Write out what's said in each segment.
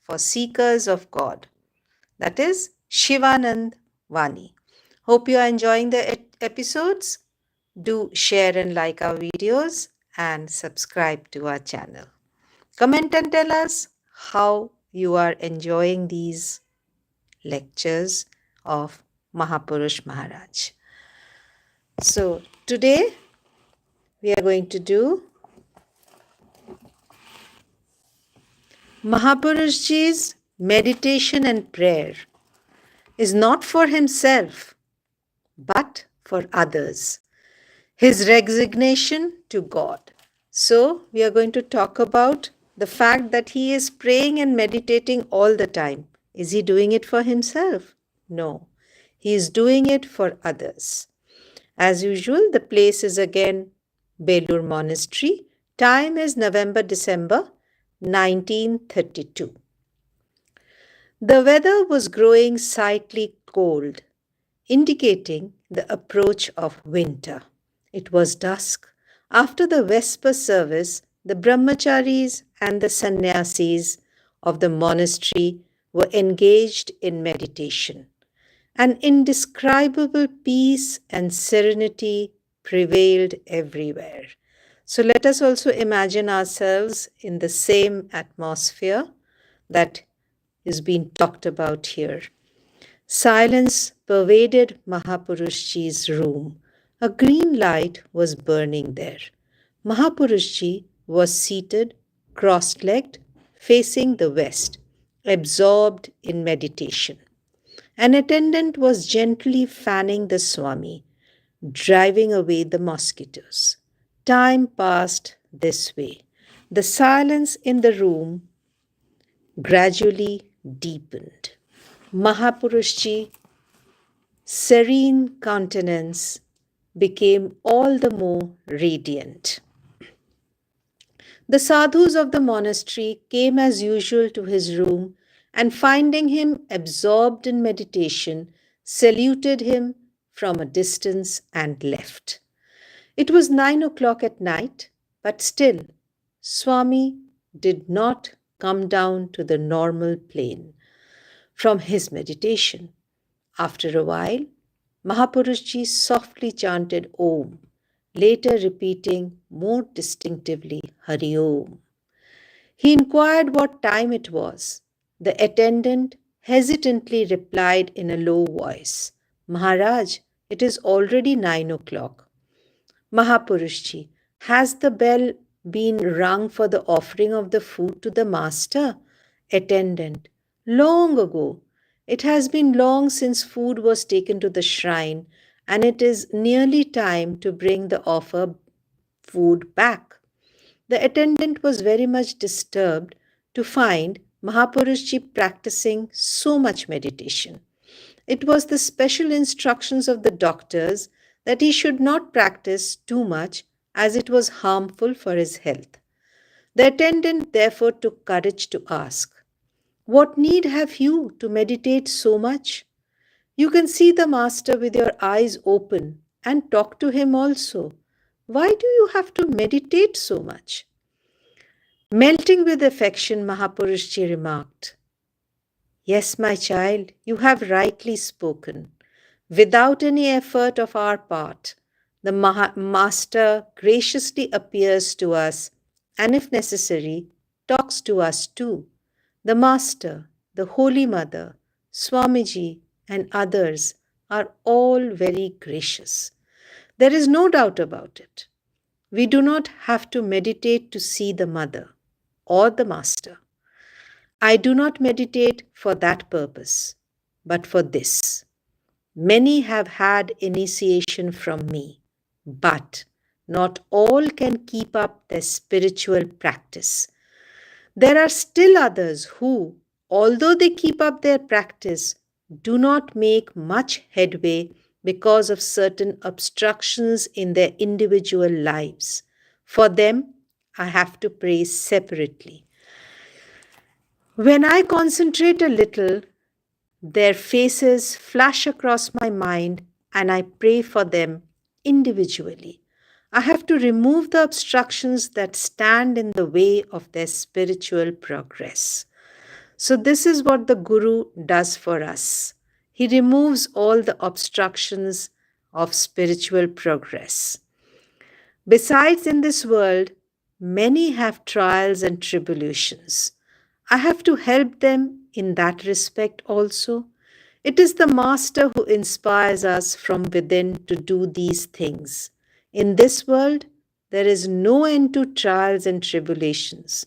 for seekers of God. That is Shivananda Vani. Hope you are enjoying the episodes. Do share and like our videos and subscribe to our channel. Comment and tell us how you are enjoying these lectures of Mahapurush Maharaj. So today we are going to do Mahapurushji's meditation and prayer is not for himself but for others. His resignation to God. So we are going to talk about the fact that he is praying and meditating all the time. Is he doing it for himself? No. He is doing it for others. As usual, the place is again Belur Monastery. Time is November-December 1932. The weather was growing slightly cold, indicating the approach of winter. It was dusk. After the Vesper service, the brahmacharis and the sannyasis of the monastery were engaged in meditation. An indescribable peace and serenity prevailed everywhere. So let us also imagine ourselves in the same atmosphere that is being talked about here. Silence pervaded Mahapurushji's room. A green light was burning there. Mahapurushji was seated, cross-legged, facing the west, absorbed in meditation. An attendant was gently fanning the Swami, driving away the mosquitoes. Time passed this way. The silence in the room gradually deepened. Mahapurushji's serene countenance became all the more radiant. The sadhus of the monastery came as usual to his room and finding him absorbed in meditation, saluted him from a distance and left. It was 9 o'clock at night, but still Swami did not come down to the normal plane from his meditation. After a while, Mahapurushji softly chanted Om, later repeating more distinctively Hari Om. He inquired what time it was. The attendant hesitantly replied in a low voice, Maharaj, it is already 9 o'clock. Mahapurushji, has the bell been rung for the offering of the food to the master? Attendant, long ago. It has been long since food was taken to the shrine, and it is nearly time to bring the offer food back. The attendant was very much disturbed to find Mahapurushji practicing so much meditation. It was the special instructions of the doctors that he should not practice too much as it was harmful for his health. The attendant therefore took courage to ask, what need have you to meditate so much? You can see the master with your eyes open and talk to him also. Why do you have to meditate so much? Melting with affection, Mahapurushji remarked, Yes, my child, you have rightly spoken. Without any effort of our part, the master graciously appears to us and if necessary, talks to us too. The Master, the Holy Mother, Swamiji, and others are all very gracious. There is no doubt about it. We do not have to meditate to see the Mother or the Master. I do not meditate for that purpose, but for this. Many have had initiation from me, but not all can keep up their spiritual practice. There are still others who, although they keep up their practice, do not make much headway because of certain obstructions in their individual lives. For them, I have to pray separately. When I concentrate a little, their faces flash across my mind and I pray for them individually. I have to remove the obstructions that stand in the way of their spiritual progress. So, this is what the Guru does for us. He removes all the obstructions of spiritual progress. Besides, in this world, many have trials and tribulations. I have to help them in that respect also. It is the Master who inspires us from within to do these things. In this world, there is no end to trials and tribulations.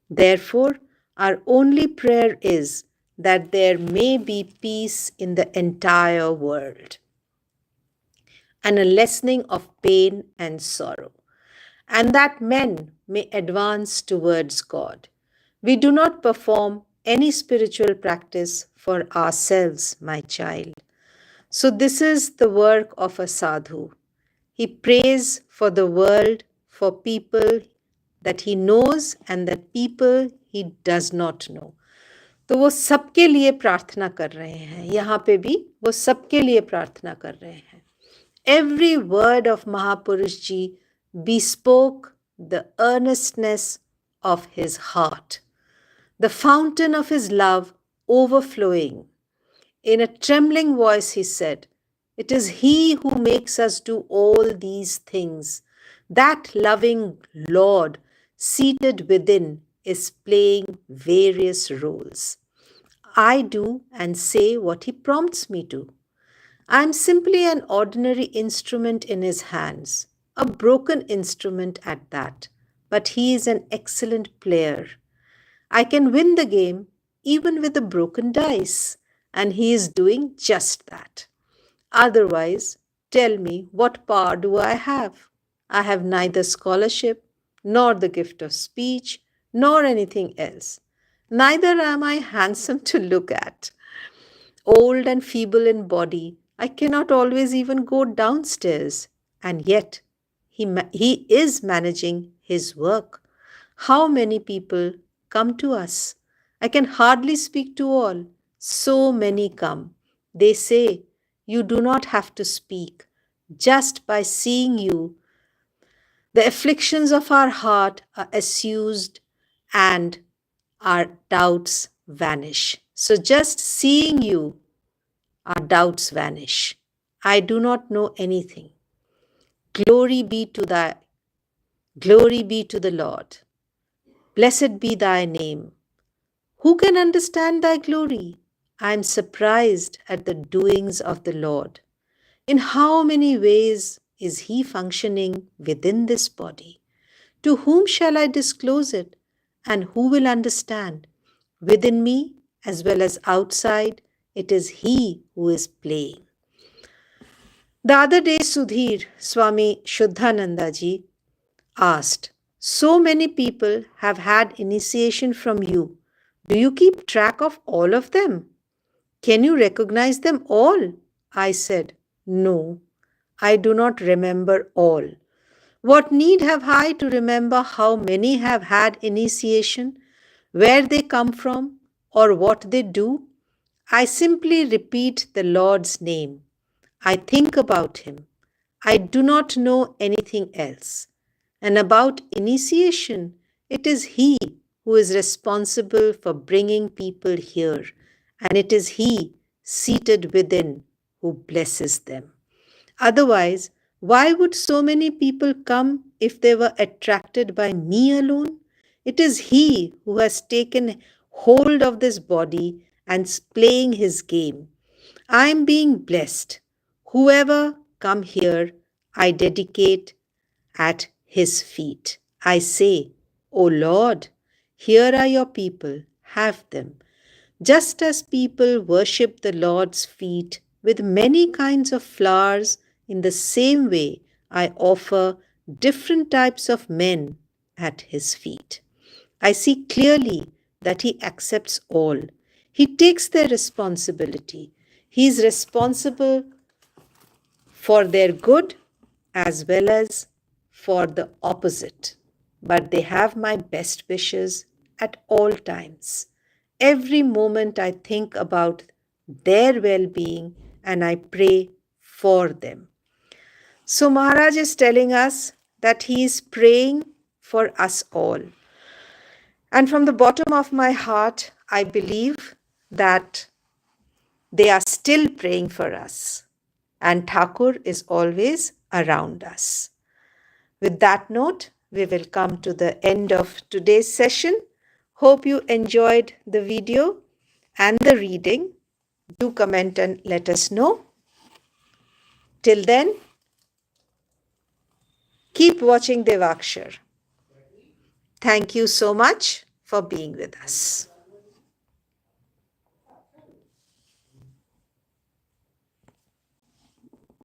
Therefore, our only prayer is that there may be peace in the entire world and a lessening of pain and sorrow, and that men may advance towards God. We do not perform any spiritual practice for ourselves, my child. So, this is the work of a sadhu. He prays for the world, for people that he knows and that people he does not know. तो वो सबके लिए प्रार्थना कर रहे हैं, यहाँ पे भी वो सबके लिए प्रार्थना कर रहे हैं. Every word of Mahapurushji bespoke the earnestness of his heart, the fountain of his love overflowing. In a trembling voice, he said, "It is He who makes us do all these things. That loving Lord seated within is playing various roles. I do and say what He prompts me to. I am simply an ordinary instrument in His hands, a broken instrument at that, but He is an excellent player. I can win the game even with a broken dice, and He is doing just that. Otherwise, tell me, what power do I have? I have neither scholarship, nor the gift of speech, nor anything else. Neither am I handsome to look at. Old and feeble in body, I cannot always even go downstairs, and yet he is managing his work. How many people come to us? I can hardly speak to all. So many come. They say, "You do not have to speak. Just by seeing you, the afflictions of our heart are assuaged and our doubts vanish." So, just seeing you, our doubts vanish. I do not know anything. Glory be to glory be to the Lord. Blessed be thy name. Who can understand thy glory? I am surprised at the doings of the Lord. In how many ways is he functioning within this body? To whom shall I disclose it? And who will understand? Within me as well as outside, it is he who is playing. The other day, Sudhir, Swami Shuddhananda ji, asked, "So many people have had initiation from you. Do you keep track of all of them? Can you recognize them all?" I said, "No, I do not remember all. What need have I to remember how many have had initiation, where they come from, or what they do? I simply repeat the Lord's name. I think about Him. I do not know anything else. And about initiation, it is He who is responsible for bringing people here, and it is He seated within who blesses them. Otherwise, why would so many people come if they were attracted by me alone? It is He who has taken hold of this body and is playing His game. I am being blessed. Whoever come here, I dedicate at His feet. I say, O Lord, here are your people, have them. Just as people worship the Lord's feet with many kinds of flowers, in the same way I offer different types of men at His feet. I see clearly that He accepts all. He takes their responsibility. He is responsible for their good as well as for the opposite. But they have my best wishes at all times. Every moment I think about their well-being and I pray for them. So Maharaj is telling us that he is praying for us all. And from the bottom of my heart, I believe that they are still praying for us, and Thakur is always around us. With that note, we will come to the end of today's session. Hope you enjoyed the video and the reading. Do comment and let us know. Till then, keep watching Devakshar. Thank you so much for being with us.